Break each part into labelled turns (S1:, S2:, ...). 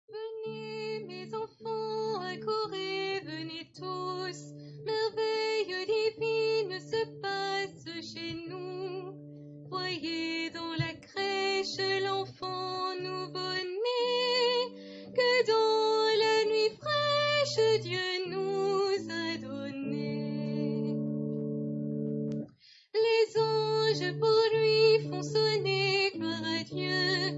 S1: Venez mes enfants, accourez, venez tous, merveille divine se passe chez nous. Voyez dans la crèche l'enfant nouveau-né, que dans la nuit fraîche Dieu nous a donné. Les anges pour lui font sonner gloire à Dieu,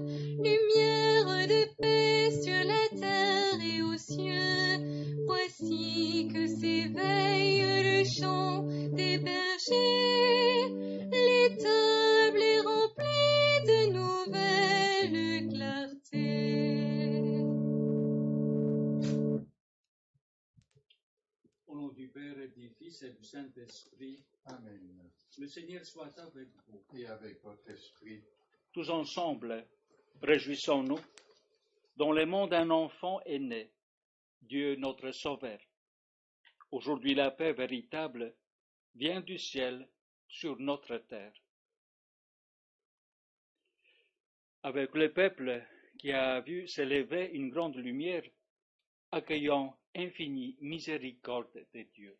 S1: lumière de paix sur la terre et aux cieux. Voici que s'éveille le chant des bergers, l'étable est remplie de nouvelles clartés.
S2: Au nom du Père et du Fils et du Saint-Esprit.
S3: Amen.
S2: Le Seigneur soit avec vous.
S3: Et avec votre esprit.
S2: Tous ensemble, réjouissons-nous. Dans le monde, un enfant est né, Dieu notre Sauveur. Aujourd'hui, la paix véritable vient du ciel sur notre terre. Avec le peuple qui a vu s'élever une grande lumière, accueillons infinie miséricorde de Dieu.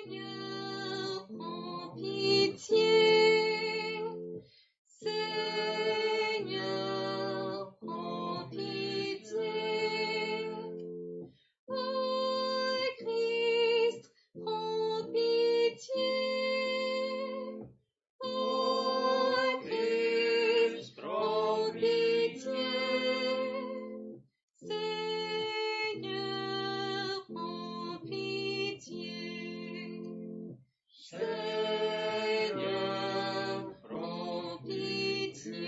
S1: Seigneur, prends pitié. Seigneur, prends pitié. Ô Christ, prends pitié. Ô Christ, prends pitié. Seigneur, prends pitié. Seigneur, prends pitié.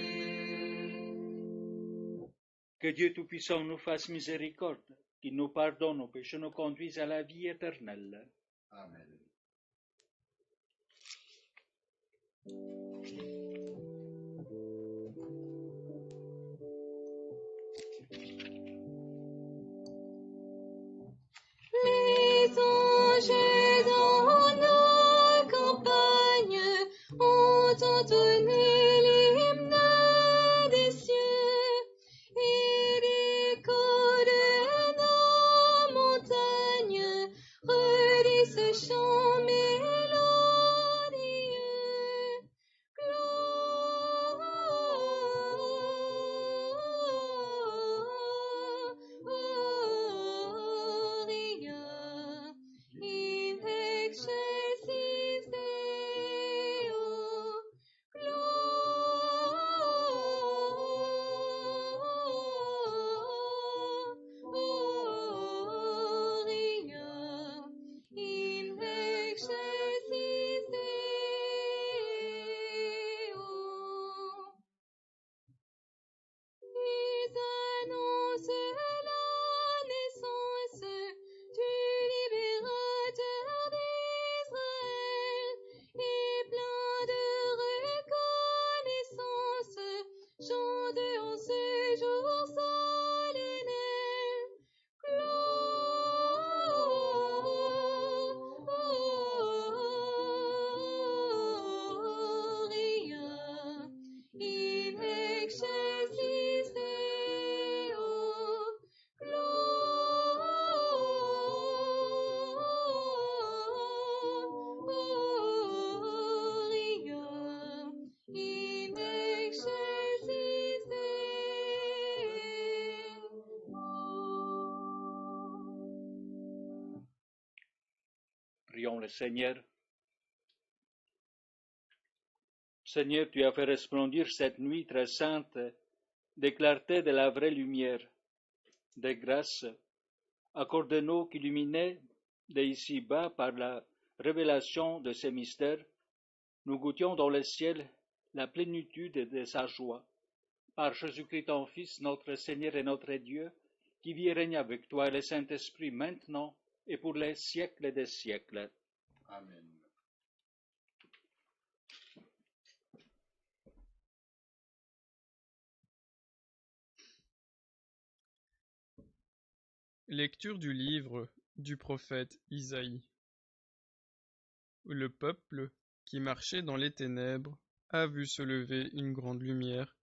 S2: Que Dieu Tout-Puissant nous fasse miséricorde, qu'il nous pardonne nos péchés, nous conduise à la vie éternelle.
S3: Amen.
S1: Les anges dans la campagne ont entonné l'hymne des cieux, et l'écho de nos montagnes redit ce chant mélodieux. Gloria in excelsis Deo. Gloria in excelsis Deo. Ils annoncent la naissance du libérateur d'Israël, et plein de reconnaissance, chantent en ce jour solennel. Gloria in excelsis Deo. Gloria in excelsis Deo.
S2: Prions le Seigneur. Seigneur, tu as fait resplendir cette nuit très sainte des clartés de la vraie lumière, des grâces. Accorde-nous qu'illuminés d'ici-bas par la révélation de ces mystères, nous goûtions dans le ciel la plénitude de sa joie. Par Jésus-Christ, ton Fils, notre Seigneur et notre Dieu, qui vit et règne avec toi et le Saint-Esprit maintenant et pour les siècles des siècles.
S3: Amen.
S4: Lecture du livre du prophète Isaïe. Le peuple qui marchait dans les ténèbres a vu se lever une grande lumière,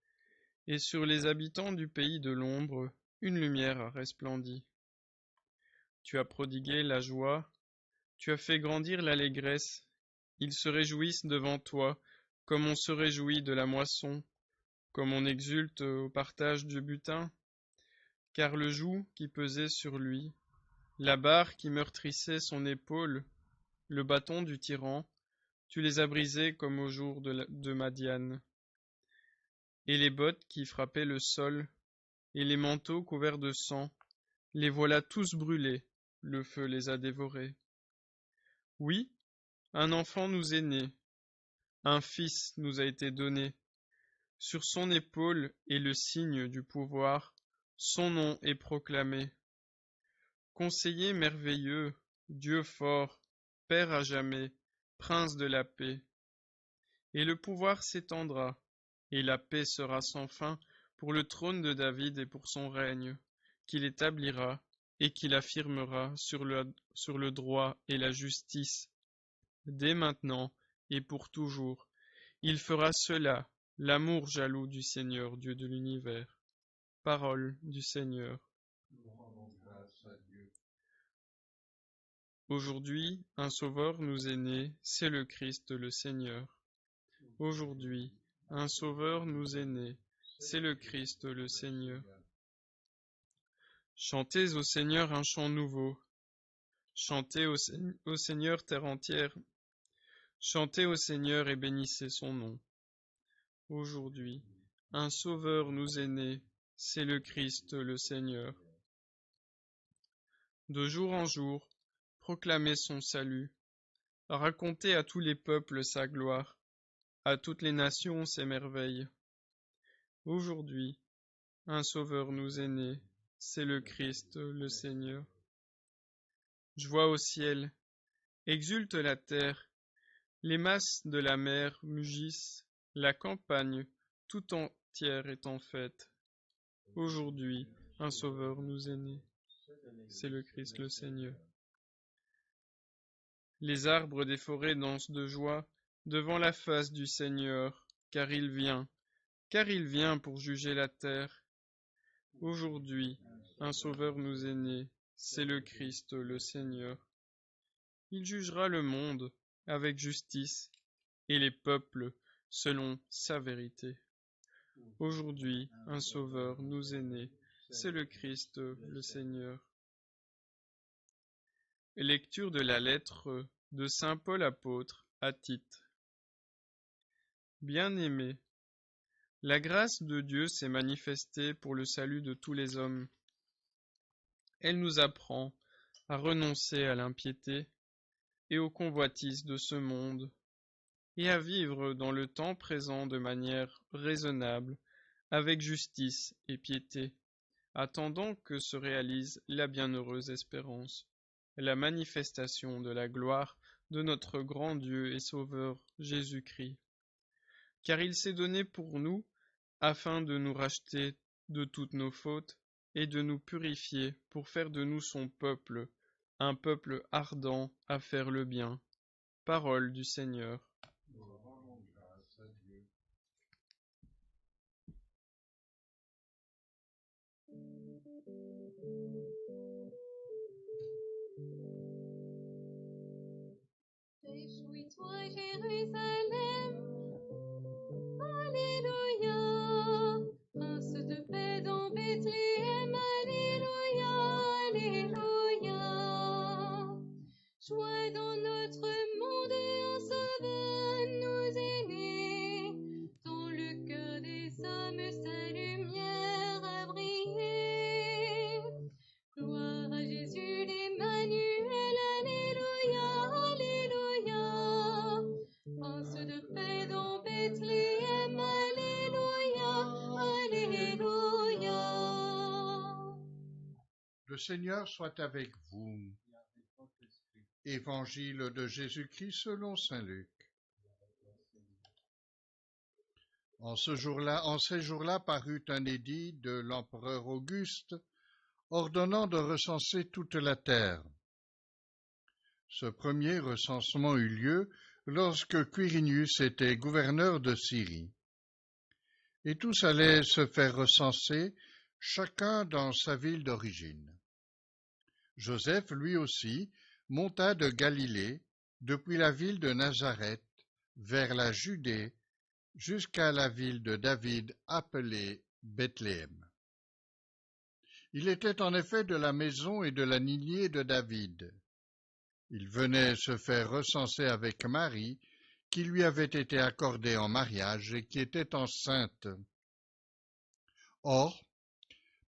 S4: et sur les habitants du pays de l'ombre, une lumière a resplendi. Tu as prodigué la joie, tu as fait grandir l'allégresse, ils se réjouissent devant toi, comme on se réjouit de la moisson, comme on exulte au partage du butin, car le joug qui pesait sur lui, la barre qui meurtrissait son épaule, le bâton du tyran, tu les as brisés comme au jour de Madian. Et les bottes qui frappaient le sol, et les manteaux couverts de sang, les voilà tous brûlés, le feu les a dévorés. Oui, un enfant nous est né, un fils nous a été donné. Sur son épaule est le signe du pouvoir, son nom est proclamé. Conseiller merveilleux, Dieu fort, Père à jamais, Prince de la paix. Et le pouvoir s'étendra, et la paix sera sans fin pour le trône de David et pour son règne, qu'il établira et qu'il affirmera sur le droit et la justice. Dès maintenant et pour toujours, il fera cela, l'amour jaloux du Seigneur, Dieu de l'univers. Parole du Seigneur.
S3: Nous rendons grâce à Dieu.
S4: Aujourd'hui, un Sauveur nous est né, c'est le Christ le Seigneur. Aujourd'hui, un Sauveur nous est né, c'est le Christ le Seigneur. Chantez au Seigneur un chant nouveau. Chantez au Seigneur terre entière. Chantez au Seigneur et bénissez son nom. Aujourd'hui, un Sauveur nous est né, c'est le Christ le Seigneur. De jour en jour, proclamez son salut. Racontez à tous les peuples sa gloire, à toutes les nations ses merveilles. Aujourd'hui, un Sauveur nous est né, c'est le Christ le Seigneur. Joie au ciel, exulte la terre, les masses de la mer mugissent, la campagne tout entière est en fête. Aujourd'hui, un Sauveur nous est né, c'est le Christ le Seigneur. Les arbres des forêts dansent de joie devant la face du Seigneur, car il vient pour juger la terre. Aujourd'hui, un Sauveur nous est né, c'est le Christ le Seigneur. Il jugera le monde avec justice et les peuples selon sa vérité. Aujourd'hui, un Sauveur nous est né, c'est le Christ le Seigneur. Lecture de la lettre de saint Paul apôtre à Tite. Bien-aimés, la grâce de Dieu s'est manifestée pour le salut de tous les hommes. Elle nous apprend à renoncer à l'impiété et aux convoitises de ce monde, et à vivre dans le temps présent de manière raisonnable, avec justice et piété, attendant que se réalise la bienheureuse espérance, la manifestation de la gloire de notre grand Dieu et Sauveur Jésus-Christ. Car il s'est donné pour nous, afin de nous racheter de toutes nos fautes et de nous purifier pour faire de nous son peuple, un peuple ardent à faire le bien. Parole du Seigneur.
S3: Nous rendons grâce à Dieu.
S1: Réjouis-toi, Jérusalem, Alléluia, Prince de paix dans Bethléem, Alléluia, Alléluia. Joie dans notre monde, un Sauveur nous est né, dans le cœur des hommes sa lumière a brillé. Gloire à Jésus l'Emmanuel, Alléluia, Alléluia. Prince de paix dans Bethléem, Alléluia, Alléluia.
S3: Le Seigneur soit avec vous. Évangile de Jésus-Christ selon saint Luc. En ces jours-là parut un édit de l'empereur Auguste ordonnant de recenser toute la terre. Ce premier recensement eut lieu lorsque Quirinius était gouverneur de Syrie. Et tous allaient se faire recenser, chacun dans sa ville d'origine. Joseph, lui aussi, monta de Galilée, depuis la ville de Nazareth, vers la Judée, jusqu'à la ville de David appelée Bethléem. Il était en effet de la maison et de la lignée de David. Il venait se faire recenser avec Marie, qui lui avait été accordée en mariage et qui était enceinte. Or,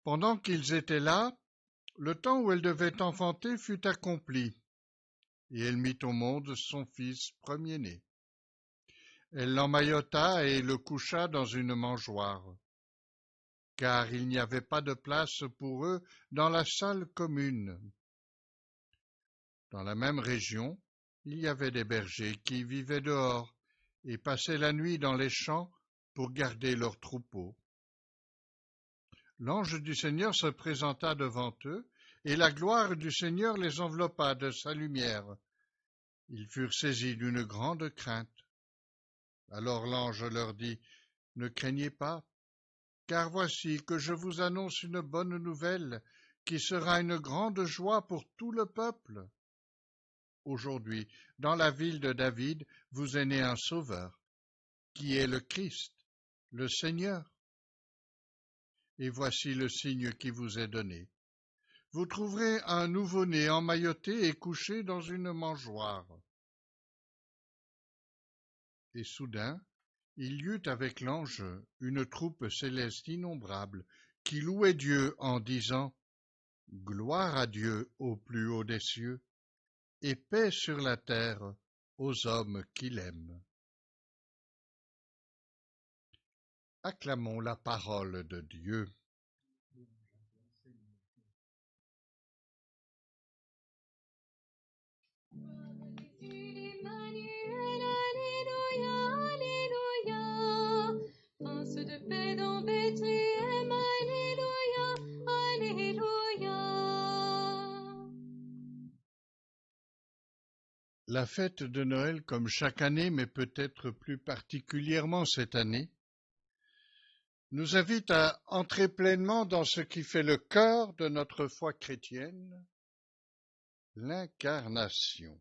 S3: pendant qu'ils étaient là, le temps où elle devait enfanter fut accompli, et elle mit au monde son fils premier-né. Elle l'emmaillota et le coucha dans une mangeoire, car il n'y avait pas de place pour eux dans la salle commune. Dans la même région, il y avait des bergers qui vivaient dehors et passaient la nuit dans les champs pour garder leurs troupeaux. L'ange du Seigneur se présenta devant eux, et la gloire du Seigneur les enveloppa de sa lumière. Ils furent saisis d'une grande crainte. Alors l'ange leur dit, « Ne craignez pas, car voici que je vous annonce une bonne nouvelle, qui sera une grande joie pour tout le peuple. Aujourd'hui, dans la ville de David, vous est né un Sauveur, qui est le Christ, le Seigneur. Et voici le signe qui vous est donné. Vous trouverez un nouveau-né emmailloté et couché dans une mangeoire. » Et soudain, il y eut avec l'ange une troupe céleste innombrable qui louait Dieu en disant « Gloire à Dieu au plus haut des cieux, et paix sur la terre aux hommes qui l'aiment. » Acclamons la parole de Dieu.
S1: Emmanuel, alléluia, alléluia. Prince de paix dans Bethléem, alléluia, alléluia.
S3: La fête de Noël, comme chaque année, mais peut-être plus particulièrement cette année, nous invite à entrer pleinement dans ce qui fait le cœur de notre foi chrétienne, l'incarnation.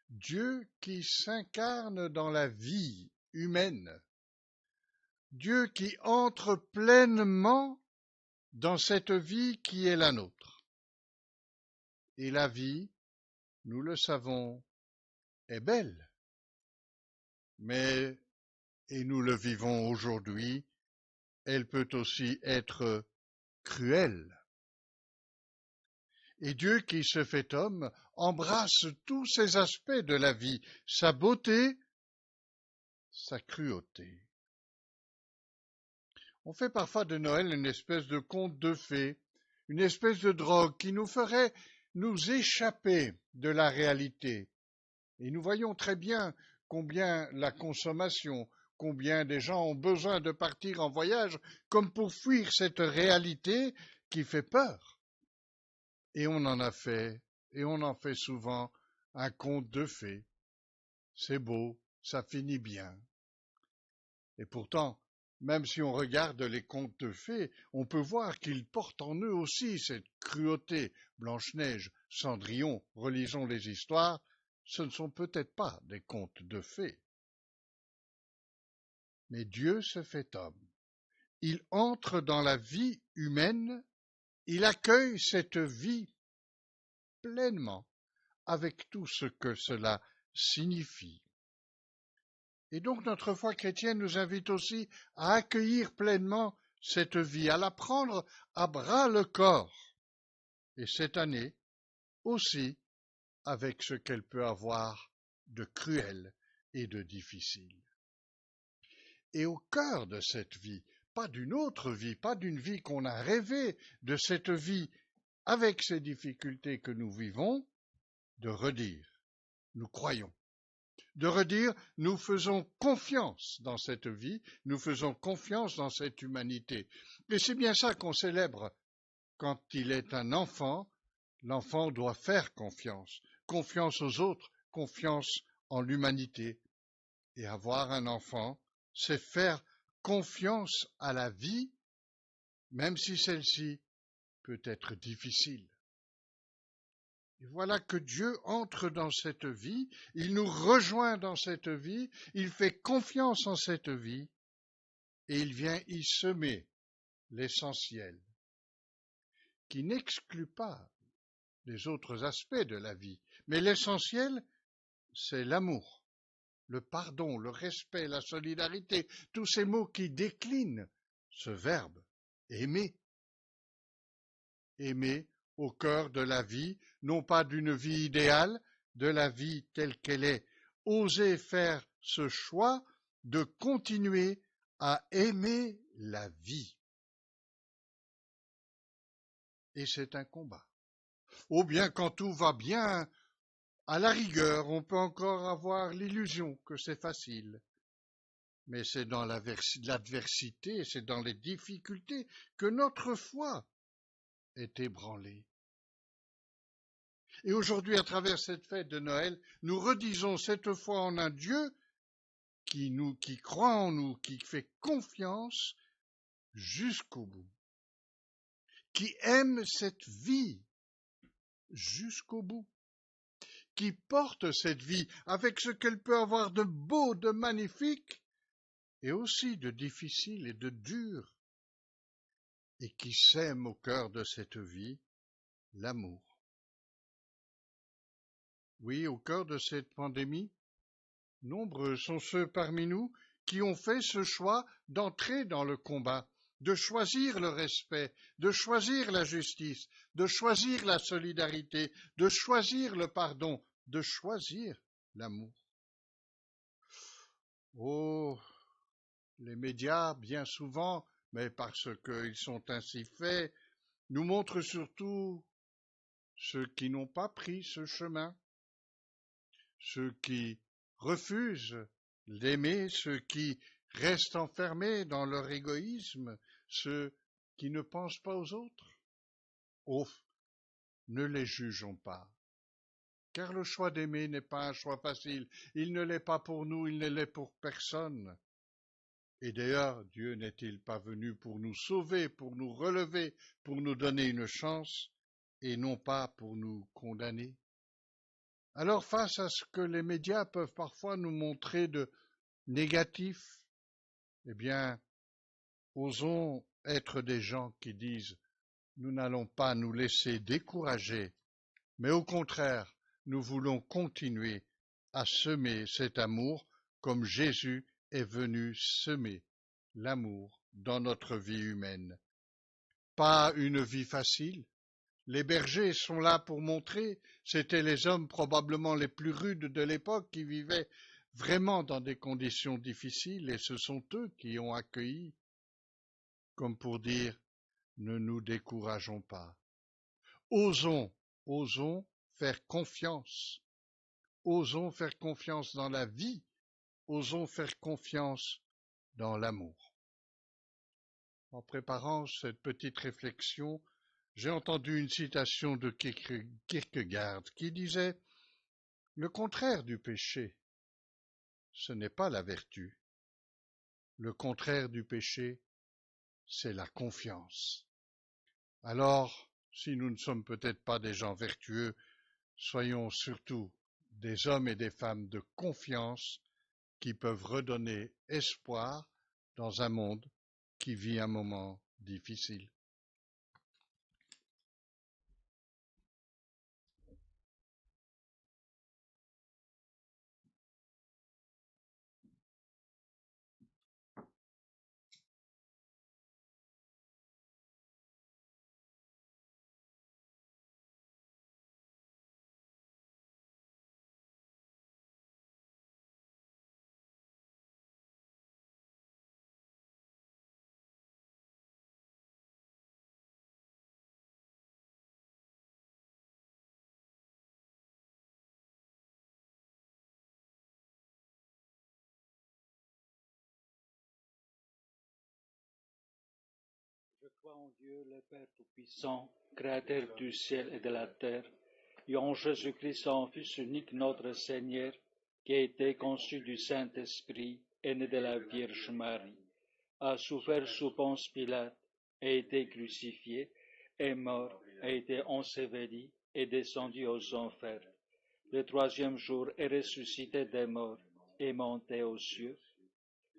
S3: Dieu qui s'incarne dans la vie humaine, Dieu qui entre pleinement dans cette vie qui est la nôtre. Et la vie, nous le savons, est belle, mais, et nous le vivons aujourd'hui, elle peut aussi être cruelle. Et Dieu qui se fait homme embrasse tous ces aspects de la vie, sa beauté, sa cruauté. On fait parfois de Noël une espèce de conte de fées, une espèce de drogue qui nous ferait nous échapper de la réalité. Et nous voyons très bien combien la consommation, combien des gens ont besoin de partir en voyage comme pour fuir cette réalité qui fait peur. Et on en fait souvent un conte de fées. C'est beau, ça finit bien. Et pourtant, même si on regarde les contes de fées, on peut voir qu'ils portent en eux aussi cette cruauté. Blanche-Neige, Cendrillon, relisons les histoires, ce ne sont peut-être pas des contes de fées. Mais Dieu se fait homme. Il entre dans la vie humaine, il accueille cette vie pleinement, avec tout ce que cela signifie. Et donc notre foi chrétienne nous invite aussi à accueillir pleinement cette vie, à la prendre à bras le corps. Et cette année aussi, avec ce qu'elle peut avoir de cruel et de difficile. Et au cœur de cette vie, pas d'une autre vie, pas d'une vie qu'on a rêvée, de cette vie avec ces difficultés que nous vivons, de redire, nous croyons. De redire, nous faisons confiance dans cette vie, nous faisons confiance dans cette humanité. Et c'est bien ça qu'on célèbre. Quand il est un enfant, l'enfant doit faire confiance, confiance aux autres, confiance en l'humanité. Et avoir un enfant, c'est faire confiance à la vie, même si celle-ci peut être difficile. Et voilà que Dieu entre dans cette vie, il nous rejoint dans cette vie, il fait confiance en cette vie, et il vient y semer l'essentiel, qui n'exclut pas les autres aspects de la vie. Mais l'essentiel, c'est l'amour, le pardon, le respect, la solidarité, tous ces mots qui déclinent ce verbe, aimer. Aimer au cœur de la vie, non pas d'une vie idéale, de la vie telle qu'elle est. Oser faire ce choix de continuer à aimer la vie. Et c'est un combat. Ou bien quand tout va bien, à la rigueur, on peut encore avoir l'illusion que c'est facile. Mais c'est dans l'adversité, c'est dans les difficultés que notre foi est ébranlée. Et aujourd'hui, à travers cette fête de Noël, nous redisons cette foi en un Dieu qui croit en nous, qui fait confiance jusqu'au bout, qui aime cette vie jusqu'au bout, qui porte cette vie avec ce qu'elle peut avoir de beau, de magnifique, et aussi de difficile et de dur, et qui sème au cœur de cette vie l'amour. Oui, au cœur de cette pandémie, nombreux sont ceux parmi nous qui ont fait ce choix d'entrer dans le combat, de choisir le respect, de choisir la justice, de choisir la solidarité, de choisir le pardon, de choisir l'amour. Oh, les médias, bien souvent, mais parce qu'ils sont ainsi faits, nous montrent surtout ceux qui n'ont pas pris ce chemin, ceux qui refusent d'aimer, ceux qui restent enfermés dans leur égoïsme, ceux qui ne pensent pas aux autres. Oh, ne les jugeons pas, car le choix d'aimer n'est pas un choix facile. Il ne l'est pas pour nous, il ne l'est pour personne. Et d'ailleurs, Dieu n'est-il pas venu pour nous sauver, pour nous relever, pour nous donner une chance, et non pas pour nous condamner? Alors, face à ce que les médias peuvent parfois nous montrer de négatif, eh bien, osons être des gens qui disent « Nous n'allons pas nous laisser décourager, mais au contraire, nous voulons continuer à semer cet amour comme Jésus est venu semer l'amour dans notre vie humaine. » Pas une vie facile. Les bergers sont là pour montrer, c'étaient les hommes probablement les plus rudes de l'époque qui vivaient vraiment dans des conditions difficiles, et ce sont eux qui ont accueilli, comme pour dire, ne nous décourageons pas. Osons faire confiance. Osons faire confiance dans la vie. Osons faire confiance dans l'amour. En préparant cette petite réflexion, j'ai entendu une citation de Kierkegaard qui disait « Le contraire du péché, ce n'est pas la vertu. Le contraire du péché, c'est la confiance. » Alors, si nous ne sommes peut-être pas des gens vertueux, soyons surtout des hommes et des femmes de confiance qui peuvent redonner espoir dans un monde qui vit un moment difficile.
S2: Je crois en Dieu, le Père Tout-Puissant, Créateur du ciel et de la terre. et en Jésus-Christ, son Fils unique, notre Seigneur, qui a été conçu du Saint-Esprit, est né de la Vierge Marie, a souffert sous Ponce Pilate, a été crucifié, est mort, a été enseveli, est descendu aux enfers. Le troisième jour est ressuscité des morts, est monté aux cieux,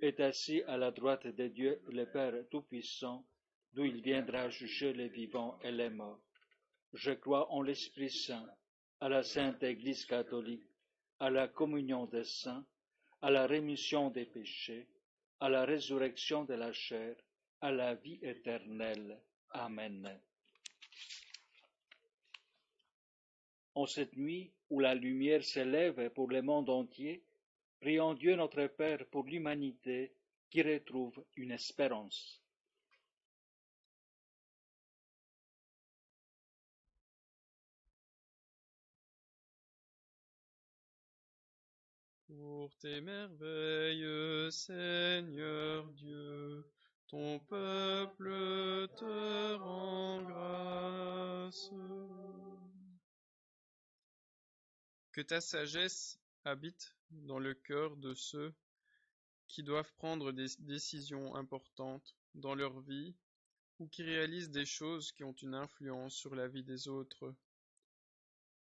S2: est assis à la droite de Dieu le Père Tout-Puissant, d'où il viendra juger les vivants et les morts. Je crois en l'Esprit Saint, à la Sainte Église catholique, à la communion des saints, à la rémission des péchés, à la résurrection de la chair, à la vie éternelle. Amen. En cette nuit où la lumière s'élève pour le monde entier, prions Dieu notre Père pour l'humanité qui retrouve une espérance.
S4: Pour tes merveilles, Seigneur Dieu, ton peuple te rend grâce. Que ta sagesse habite dans le cœur de ceux qui doivent prendre des décisions importantes dans leur vie ou qui réalisent des choses qui ont une influence sur la vie des autres.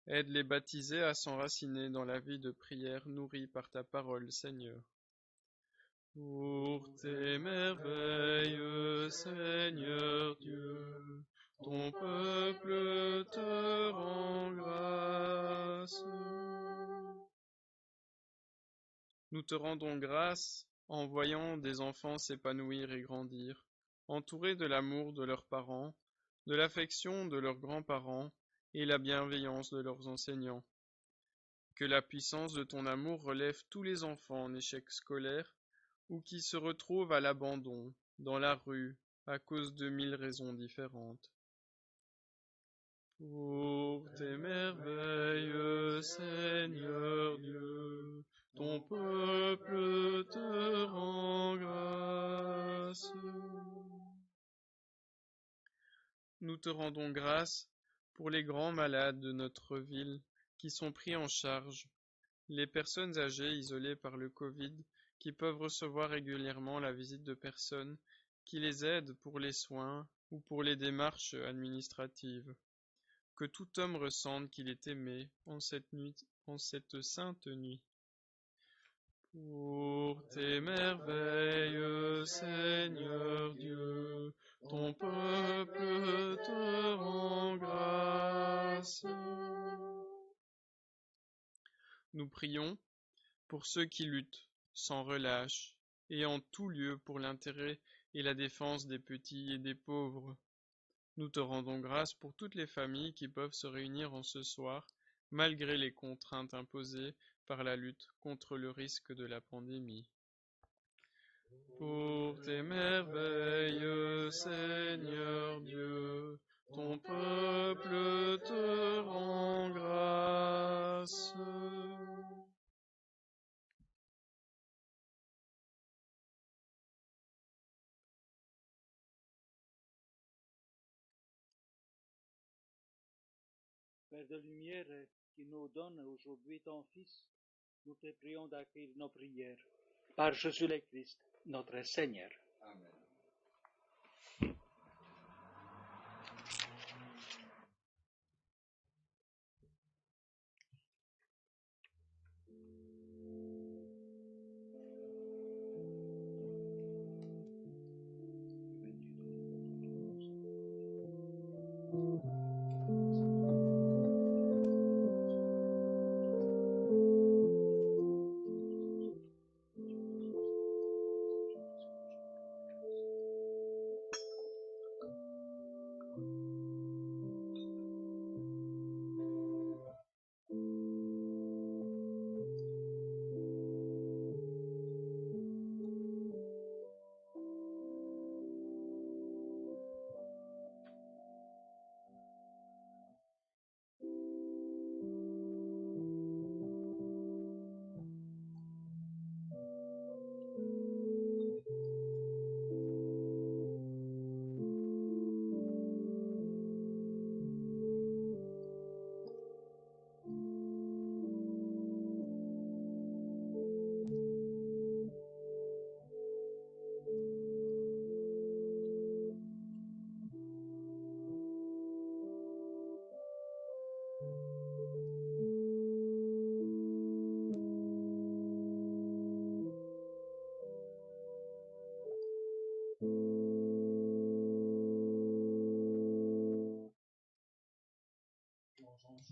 S4: Aide les baptisés à s'enraciner dans la vie de prière nourrie par ta parole, Seigneur. Pour tes merveilles, Seigneur Dieu, ton peuple te rend grâce. Nous te rendons grâce en voyant des enfants s'épanouir et grandir, entourés de l'amour de leurs parents, de l'affection de leurs grands-parents et la bienveillance de leurs enseignants. Que la puissance de ton amour relève tous les enfants en échec scolaire ou qui se retrouvent à l'abandon, dans la rue, à cause de 1000 raisons différentes. Pour tes merveilles, Seigneur Dieu, ton peuple te rend grâce. Nous te rendons grâce pour les grands malades de notre ville qui sont pris en charge, les personnes âgées isolées par le Covid qui peuvent recevoir régulièrement la visite de personnes qui les aident pour les soins ou pour les démarches administratives. Que tout homme ressente qu'il est aimé en cette sainte nuit. Pour tes merveilles, Seigneur Dieu, ton peuple te rend grâce. Nous prions pour ceux qui luttent sans relâche et en tout lieu pour l'intérêt et la défense des petits et des pauvres. Nous te rendons grâce pour toutes les familles qui peuvent se réunir en ce soir, malgré les contraintes imposées par la lutte contre le risque de la pandémie. Pour tes merveilles, Seigneur Dieu, ton peuple te rend grâce.
S2: Père de lumière, qui nous donne aujourd'hui ton Fils, nous te prions d'accueillir nos prières. Par Jésus le Christ, notre Seigneur.
S3: Amen.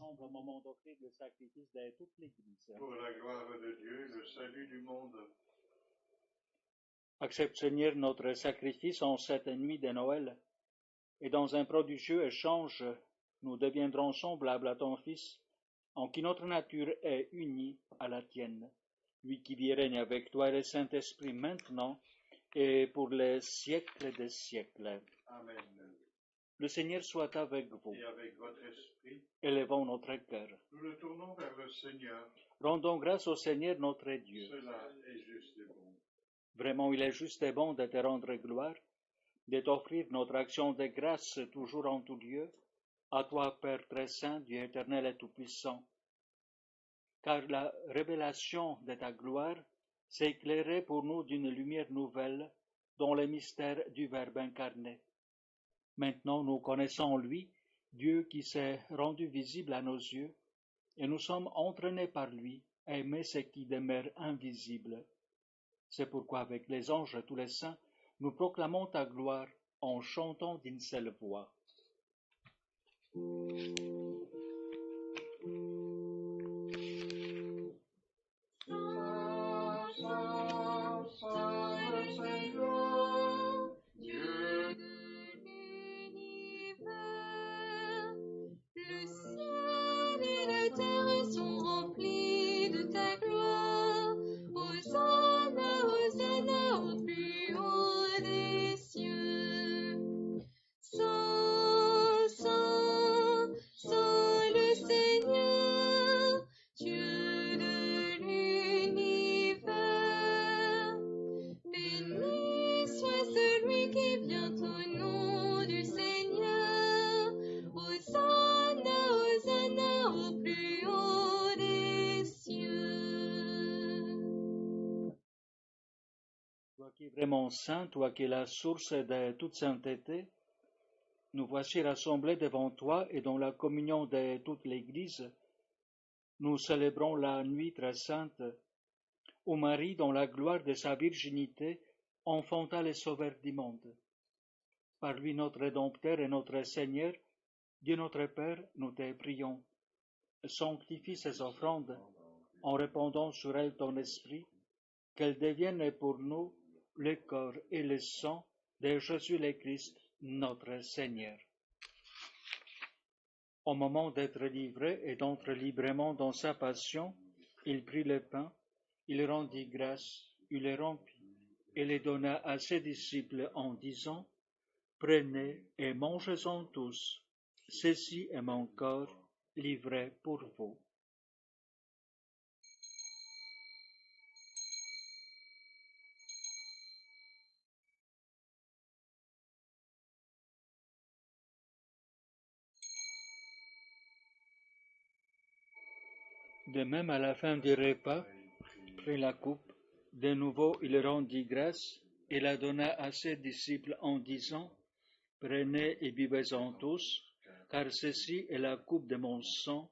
S2: ensemble au moment d'offrir le sacrifice de toute l'Église.
S3: Pour la gloire de Dieu, le salut du monde.
S2: Accepte, Seigneur, notre sacrifice en cette nuit de Noël, et dans un prodigieux échange, nous deviendrons semblables à ton Fils, en qui notre nature est unie à la tienne, lui qui vit et règne avec toi et le Saint-Esprit maintenant et pour les siècles des siècles.
S3: Amen.
S2: Le Seigneur soit avec vous.
S3: Et avec votre esprit,
S2: Élevons notre cœur.
S3: nous le tournons vers le Seigneur.
S2: Rendons grâce au Seigneur notre Dieu.
S3: Cela est juste et bon.
S2: Vraiment, il est juste et bon de te rendre gloire, de t'offrir notre action de grâce toujours en tout lieu, à toi, Père très saint, Dieu éternel et tout-puissant. Car la révélation de ta gloire s'est éclairée pour nous d'une lumière nouvelle dans les mystères du Verbe incarné. Maintenant, nous connaissons lui, Dieu qui s'est rendu visible à nos yeux, et nous sommes entraînés par lui à aimer ce qui demeure invisible. C'est pourquoi, avec les anges et tous les saints, nous proclamons ta gloire en chantant d'une seule voix. Toi qui es vraiment saint, toi qui es la source de toute sainteté, nous voici rassemblés devant toi et dans la communion de toute l'Église, nous célébrons la nuit très sainte où Marie, dans la gloire de sa virginité, enfanta le Sauveur du monde. Par lui, notre Rédempteur et notre Seigneur, Dieu notre Père, nous te prions. Sanctifie ces offrandes en répandant sur elles ton esprit, qu'elles deviennent pour nous le corps et le sang de Jésus le Christ, notre Seigneur. Au moment d'être livré et d'entrer librement dans sa passion, il prit le pain, il rendit grâce, il le rompit et le donna à ses disciples en disant : « Prenez et mangez-en tous, ceci est mon corps livré pour vous. » De même, à la fin du repas, prit la coupe, de nouveau il rendit grâce et la donna à ses disciples en disant : « Prenez et buvez-en tous, car ceci est la coupe de mon sang,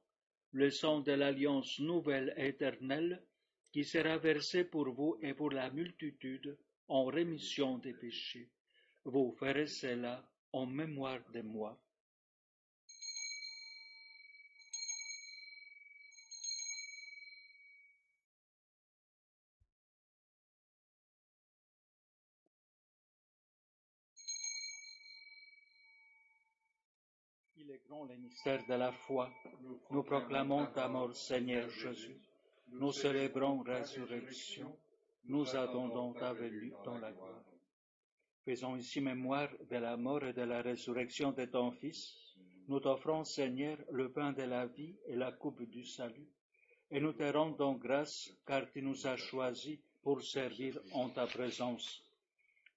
S2: le sang de l'alliance nouvelle et éternelle, qui sera versé pour vous et pour la multitude en rémission des péchés. Vous ferez cela en mémoire de moi. » Il est grand le mystère de la foi. Nous proclamons ta mort, Seigneur Jésus. Nous célébrons la résurrection. Nous attendons ta venue dans la gloire. Faisons ici mémoire de la mort et de la résurrection de ton Fils. Nous t'offrons, Seigneur, le pain de la vie et la coupe du salut. Et nous te rendons grâce, car tu nous as choisis pour servir en ta présence.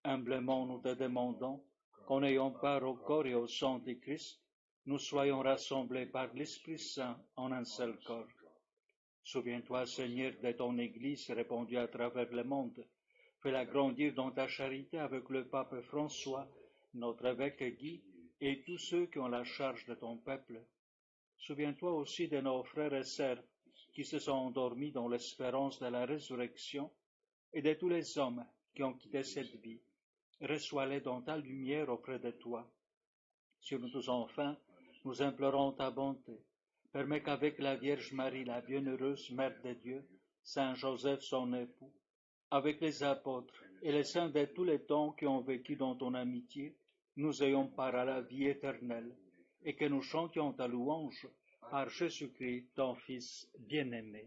S2: Humblement, nous te demandons qu'en ayant part au corps et au sang du Christ, nous soyons rassemblés par l'Esprit Saint en un seul corps. Souviens-toi, Seigneur, de ton Église répandue à travers le monde. Fais-la grandir dans ta charité avec le pape François, notre évêque Guy, et tous ceux qui ont la charge de ton peuple. Souviens-toi aussi de nos frères et sœurs qui se sont endormis dans l'espérance de la résurrection, et de tous les hommes qui ont quitté cette vie. Reçois-les dans ta lumière auprès de toi. Sur nous tous enfin, nous implorons ta bonté. permets qu'avec la Vierge Marie, la bienheureuse Mère de Dieu, Saint Joseph, son époux, avec les apôtres et les saints de tous les temps qui ont vécu dans ton amitié, nous ayons part à la vie éternelle, et que nous chantions ta louange par Jésus-Christ, ton Fils bien-aimé.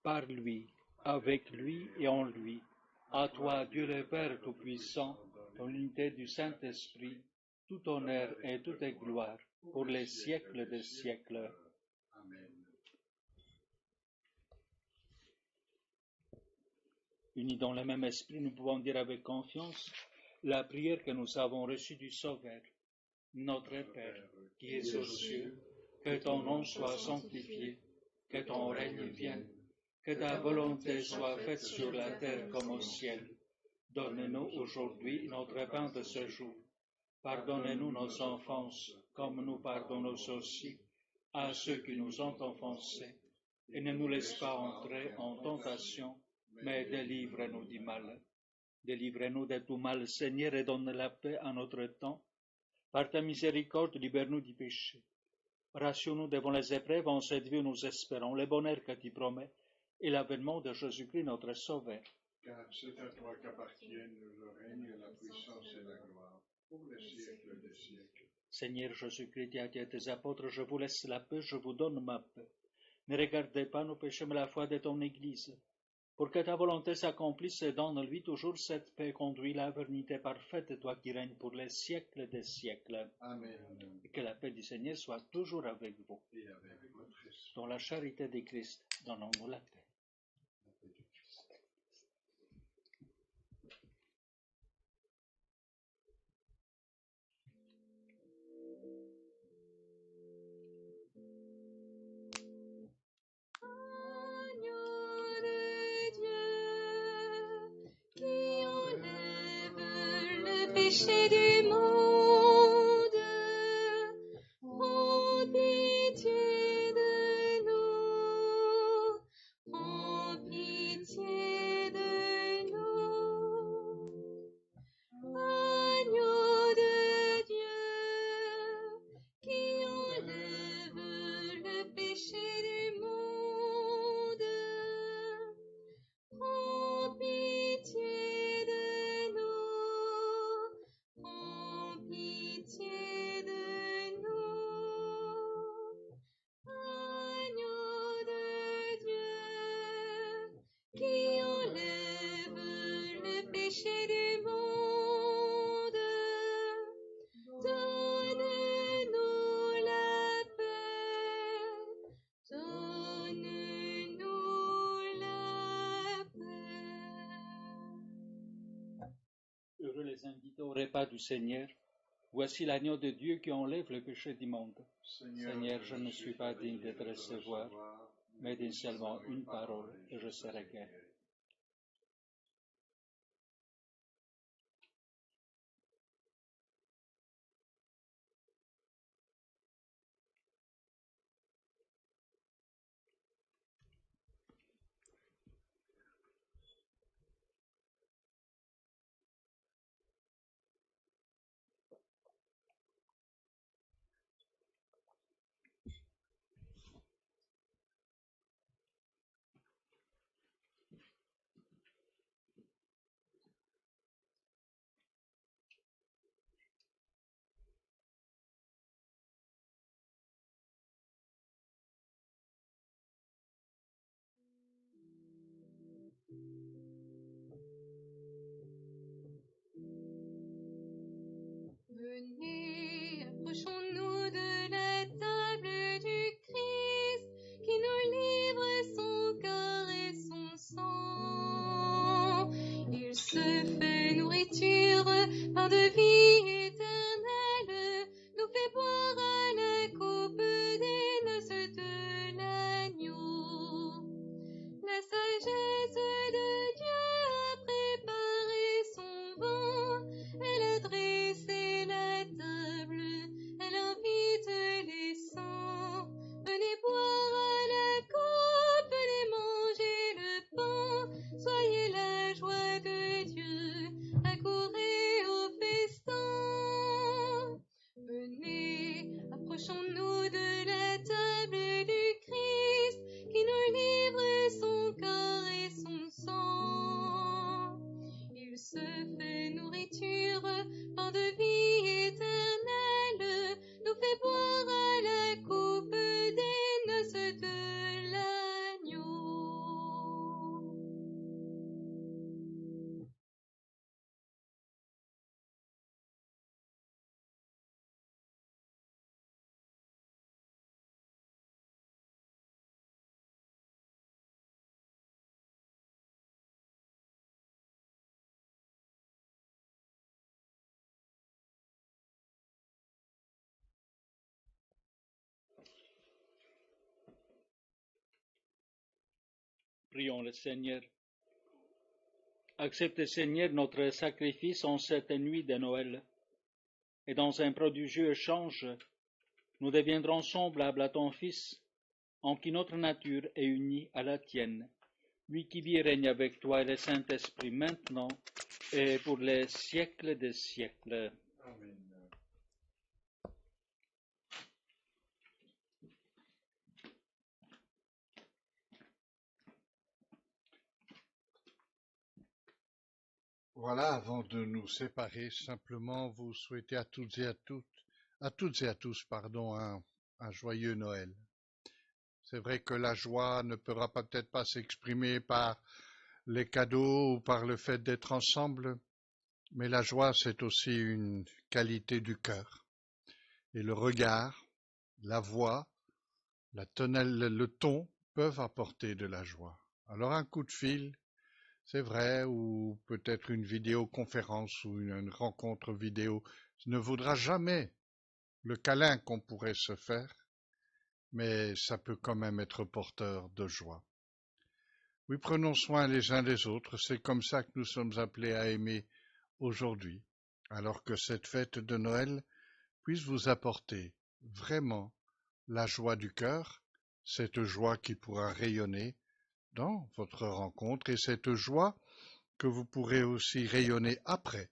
S2: Par lui, avec lui et en lui, à toi, Dieu le Père Tout-Puissant, dans l'unité du Saint-Esprit, tout honneur et toute gloire, pour les siècles des siècles.
S3: Amen.
S2: Unis dans le même esprit, nous pouvons dire avec confiance la prière que nous avons reçue du Sauveur. Notre Père, qui es aux cieux, que ton nom soit sanctifié, que ton règne vienne, que ta volonté soit faite sur la terre comme au ciel. Donne-nous aujourd'hui notre pain de ce jour. Pardonnez-nous nos offenses, comme nous pardonnons aussi à ceux qui nous ont offensés. Et ne nous laisse pas entrer en tentation, mais délivre-nous du mal. Délivrez-nous de tout mal, Seigneur, et donne la paix à notre temps. Par ta miséricorde, libère-nous du péché. Rassure-nous devant les épreuves, en cette vie où nous espérons le bonheur que tu promets et l'avènement de Jésus-Christ, notre Sauveur.
S3: Car c'est à toi qu'appartiennent le règne, la puissance et la gloire, pour les siècles des siècles.
S2: Seigneur Jésus-Christ, tu as dit à tes apôtres, je vous laisse la paix, je vous donne ma paix. Ne regardez pas nos péchés, mais la foi de ton Église. Pour que ta volonté s'accomplisse et donne-lui toujours cette paix, conduis la vérité parfaite, toi qui règnes pour les siècles des siècles.
S3: Amen.
S2: Et que la paix du Seigneur soit toujours avec vous.
S3: Et avec votre esprit.
S2: Dans la charité de Christ, donnons-nous la paix.
S1: Agneau de Dieu, qui enlève le péché du monde, prends pitié de nous, prends pitié de nous. Agneau de Dieu, qui enlève le péché du monde, prends pitié de nous, prends pitié de nous. Agneau de Dieu, qui enlève le péché du monde, donne-nous la paix, donne-nous la paix.
S2: Heureux les invités au repas du Seigneur. Voici l'agneau de Dieu qui enlève le péché du monde. Seigneur, je ne suis pas digne de te recevoir, mais dis seulement une parole et je serai guéri.
S1: Venez, approchons-nous de la table du Christ, qui nous livre son corps et son sang. Il se fait nourriture, pain de vie éternelle, nous fait boire à la coupe des noces de l'agneau. La sagesse de Dieu a préparé son vin, elle a dressé la table, elle invite les saints. Venez boire à la coupe, venez manger le pain, soyez la joie de Dieu, accourez au festin.
S2: Prions le Seigneur. Accepte, Seigneur, notre sacrifice en cette nuit de Noël, et dans un prodigieux échange, nous deviendrons semblables à ton Fils, en qui notre nature est unie à la tienne, lui qui vit et règne avec toi et le Saint-Esprit maintenant et pour les siècles des siècles.
S3: Amen. Voilà, avant de nous séparer, simplement vous souhaiter à toutes et à tous, un joyeux Noël. C'est vrai que la joie ne pourra peut-être pas s'exprimer par les cadeaux ou par le fait d'être ensemble, mais la joie, c'est aussi une qualité du cœur. Et le regard, la voix, le ton peuvent apporter de la joie. Alors un coup de fil, c'est vrai, ou peut-être une vidéoconférence ou une rencontre vidéo, ne vaudra jamais le câlin qu'on pourrait se faire, mais ça peut quand même être porteur de joie. Oui, prenons soin les uns des autres, c'est comme ça que nous sommes appelés à aimer aujourd'hui, alors que cette fête de Noël puisse vous apporter vraiment la joie du cœur, cette joie qui pourra rayonner dans votre rencontre et cette joie que vous pourrez aussi rayonner après,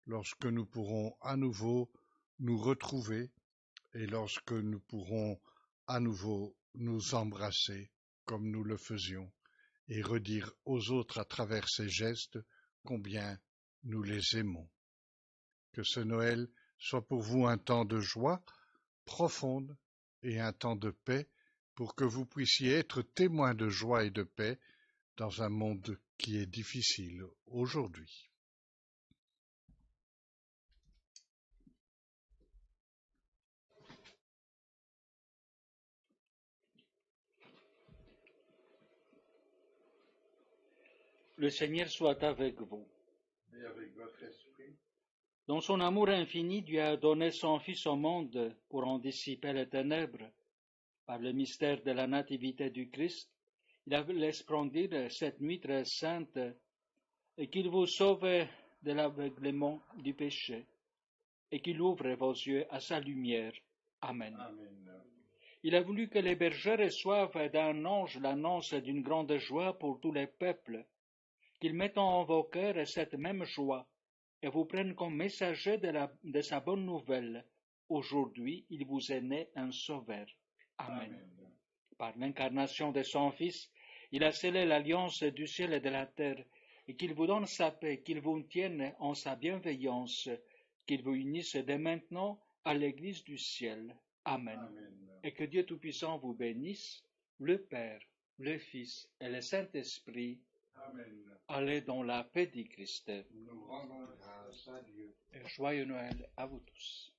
S3: lorsque nous pourrons à nouveau nous retrouver et lorsque nous pourrons à nouveau nous embrasser comme nous le faisions et redire aux autres à travers ces gestes combien nous les aimons. Que ce Noël soit pour vous un temps de joie profonde et un temps de paix pour que vous puissiez être témoins de joie et de paix dans un monde qui est difficile aujourd'hui.
S2: Le Seigneur soit avec vous.
S3: Et avec votre esprit.
S2: Dans son amour infini, Dieu a donné son Fils au monde pour en dissiper les ténèbres. Par le mystère de la nativité du Christ, il a voulu splendir cette nuit très sainte et qu'il vous sauve de l'aveuglement du péché et qu'il ouvre vos yeux à sa lumière. Amen.
S3: Amen.
S2: Il a voulu que les bergers reçoivent d'un ange l'annonce d'une grande joie pour tous les peuples, qu'ils mettent en vos cœurs cette même joie et vous prennent comme messager de sa bonne nouvelle. Aujourd'hui, il vous est né un sauveur. Amen. Par l'incarnation de son Fils, il a scellé l'alliance du ciel et de la terre, et qu'il vous donne sa paix, qu'il vous tienne en sa bienveillance, qu'il vous unisse dès maintenant à l'Église du ciel. Amen.
S3: Amen.
S2: Et que Dieu Tout-Puissant vous bénisse, le Père, le Fils et le Saint-Esprit.
S3: Amen.
S2: Allez dans la paix du Christ.
S3: Nous rendons grâce à Dieu.
S2: Et joyeux Noël à vous tous.